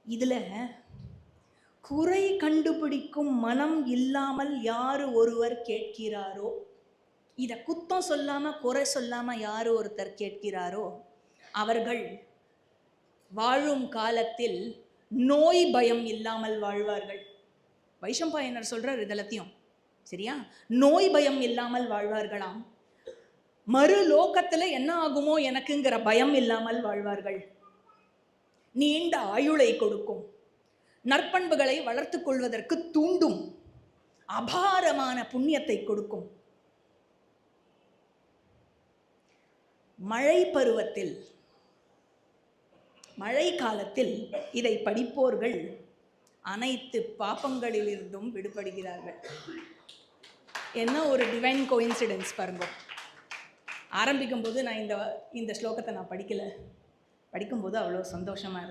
இதில் குறை கண்டுபிடிக்கும் மனம் இல்லாமல் யார் ஒருவர் கேட்கிறாரோ, இதை குத்தம் சொல்லாமல் குறை சொல்லாமல் யார் ஒருத்தர் கேட்கிறாரோ அவர்கள் வாழும் காலத்தில் நோய் பயம் இல்லாமல் வாழ்வார்கள். வைஷம்பாயனர் சொல்றார் இதெல்லாத்தையும், சரியா? நோய் பயம் இல்லாமல் வாழ்வார்களாம். மறு லோகத்தில் என்ன ஆகுமோ எனக்குங்கிற பயம் இல்லாமல் வாழ்வார்கள். நீண்ட ஆயுளை கொடுக்கும், நற்பண்புகளை வளர்த்து கொள்வதற்கு தூண்டும், அபாரமான புண்ணியத்தை கொடுக்கும். மழை பருவத்தில், மழை காலத்தில் இதை படிப்போர்கள் அனைத்து பாப்பங்களிலிருந்தும் விடுபடுகிறார்கள். என்ன ஒரு டிவைன் கோயின்சிடென்ஸ் பாருங்க. ஆரம்பிக்கும் போது நான் இந்த ஸ்லோகத்தை நான் படிக்கல, படிக்கும்போது அவ்வளோ சந்தோஷமாக இருந்தது.